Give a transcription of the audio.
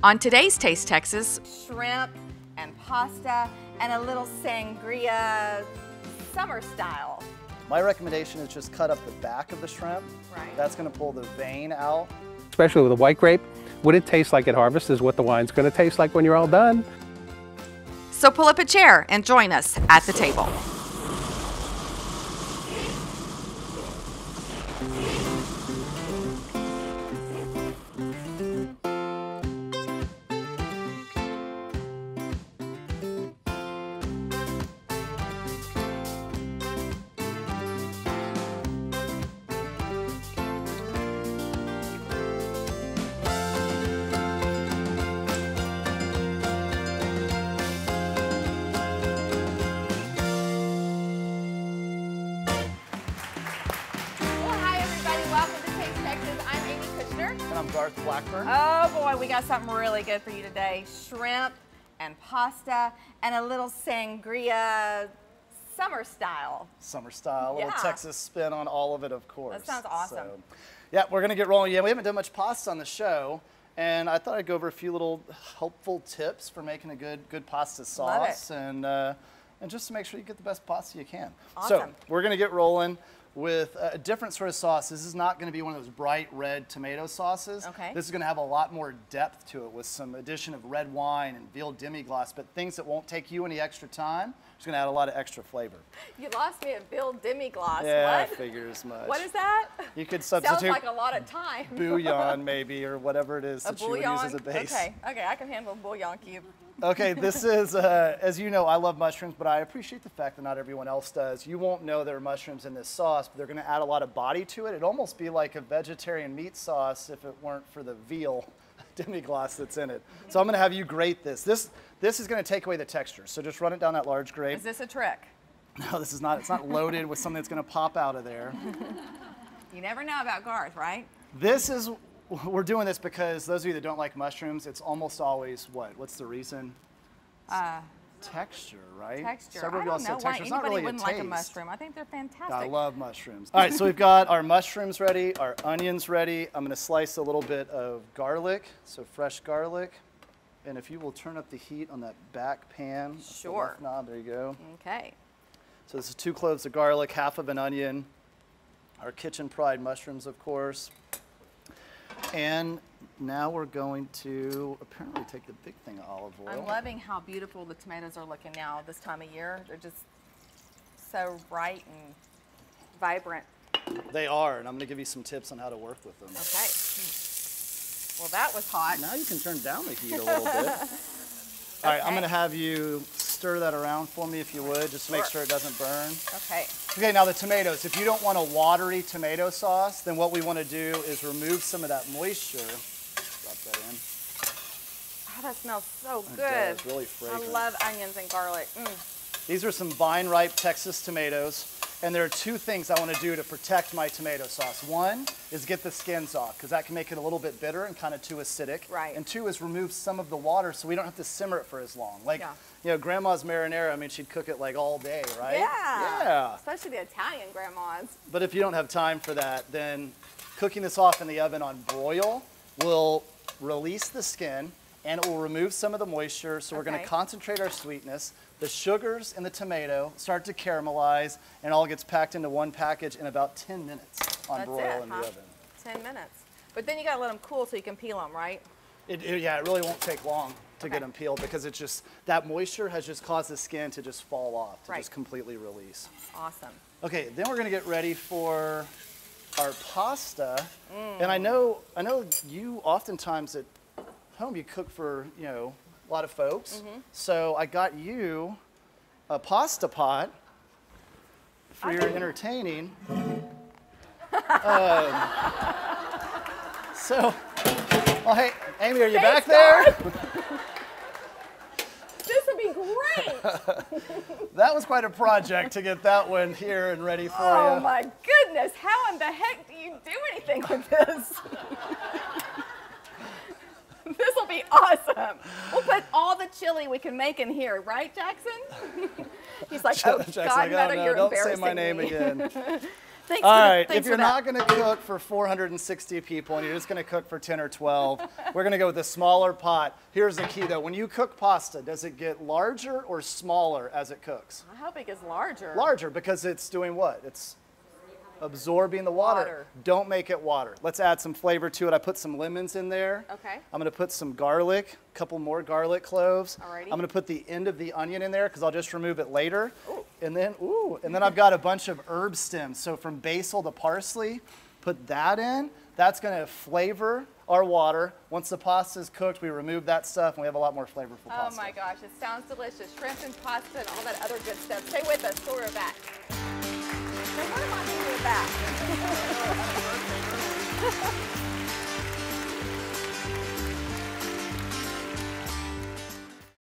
On today's Taste Texas, shrimp and pasta and a little sangria, summer style. My recommendation is just cut up the back of the shrimp. Right. That's going to pull the vein out. Especially with a white grape, what it tastes like at harvest is what the wine's going to taste like when you're all done. so pull up a chair and join us at the table. And I'm Garth Blackburn. Oh boy, we got something really good for you today. Shrimp and pasta and a little sangria, summer style. Summer style, a little Yeah. Texas spin on all of it, of course. That sounds awesome. So, yeah, we're gonna get rolling. Yeah, we haven't done much pasta on the show, and I thought I'd go over a few little helpful tips for making a good pasta sauce, and just to make sure you get the best pasta you can. Awesome. So we're gonna get rolling with a different sort of sauce. This is not going to be one of those bright red tomato sauces. Okay. This is going to have a lot more depth to it with some addition of red wine and veal demi-glace, but things that won't take you any extra time. It's going to add a lot of extra flavor. You lost me at veal demi-glace. Yeah, What? I figure as much. What is that? You could substitute Sounds like a lot of time. bouillon maybe, or whatever it is A that you would use bouillon? as a base. Okay, I can handle a bouillon cube. Okay, this is, as you know, I love mushrooms, but I appreciate the fact that not everyone else does. You won't know there are mushrooms in this sauce, but they're going to add a lot of body to it. It'd almost be like a vegetarian meat sauce if it weren't for the veal demi-glace that's in it. So I'm going to have you grate this. This is going to take away the texture, so just run it down that large grate. Is this a trick? No, this is not. It's not loaded with something that's going to pop out of there. You never know about Garth, right? We're doing this because those of you that don't like mushrooms, it's almost always what? What's the reason? Texture, right? Texture. Several I of y'all don't said know why texture. It's not anybody really wouldn't a like a taste. mushroom. I think they're fantastic. I love mushrooms. All right, so we've got our mushrooms ready, our onions ready. I'm going to slice a little bit of garlic, so fresh garlic. And if you will turn up the heat on that back pan. Sure. Left knob, there you go. Okay. So this is 2 cloves of garlic, half of an onion, our kitchen pride mushrooms, of course. And now we're going to apparently take the big thing of olive oil. I'm loving how beautiful the tomatoes are looking now this time of year. They're just so bright and vibrant. They are, and I'm going to give you some tips on how to work with them. Okay. Well, that was hot. Now you can turn down the heat a little bit. All right, I'm going to have you stir that around for me if you would, just to make sure it doesn't burn. Okay. Okay, now the tomatoes. If you don't want a watery tomato sauce, then what we want to do is remove some of that moisture. Drop that in. Oh, that smells so It good. does, really fragrant. I love onions and garlic. These are some vine-ripe Texas tomatoes, and there are 2 things I want to do to protect my tomato sauce. 1 is get the skins off, because that can make it a little bit bitter and kind of too acidic. Right. And 2 is remove some of the water so we don't have to simmer it for as long. Like, Yeah. you know, Grandma's marinara, I mean, she'd cook it like all day, right? Yeah. Yeah. Especially the Italian grandmas. But if you don't have time for that, then cooking this off in the oven on broil will release the skin, and it will remove some of the moisture, so we're going to Okay. concentrate our sweetness. The sugars in the tomato start to caramelize, and all gets packed into one package in about 10 minutes on That's broil it, in the huh? oven. 10 minutes. But then you got to let them cool so you can peel them, right? Yeah, it really won't take long to Okay. get them peeled, because it's just, that moisture has just caused the skin to just fall off, to Right. just completely release. Awesome. Okay, then we're going to get ready for our pasta. And I know you oftentimes at home you cook for, you know, a lot of folks. So I got you a pasta pot for your entertaining. Well, hey, Amy, are you back there? This would be great. That was quite a project to get that one here and ready for you. Oh my goodness. How in the heck do you do anything with this? This will be awesome. We'll put all the chili we can make in here, right, Jackson? He's like, oh, Jack's God, like, Meta, oh, no, you're don't embarrassing say my name me. again. Thanks All for right, thanks if for you're that. not going to cook for 460 people and you're just going to cook for 10 or 12, we're going to go with a smaller pot. Here's the key though, when you cook pasta, does it get larger or smaller as it cooks? How big is larger? Larger, because it's doing what? It's absorbing the water. Don't make it water. Let's add some flavor to it. I put some lemons in there. Okay. I'm going to put some garlic, a couple more garlic cloves. Alrighty. I'm going to put the end of the onion in there because I'll just remove it later. And then I've got a bunch of herb stems. So from basil to parsley, put that in. That's going to flavor our water. Once the pasta is cooked, we remove that stuff and we have a lot more flavorful pasta. Oh my gosh, it sounds delicious. Shrimp and pasta and all that other good stuff. Stay with us, we'll be back. So what am I doing with that?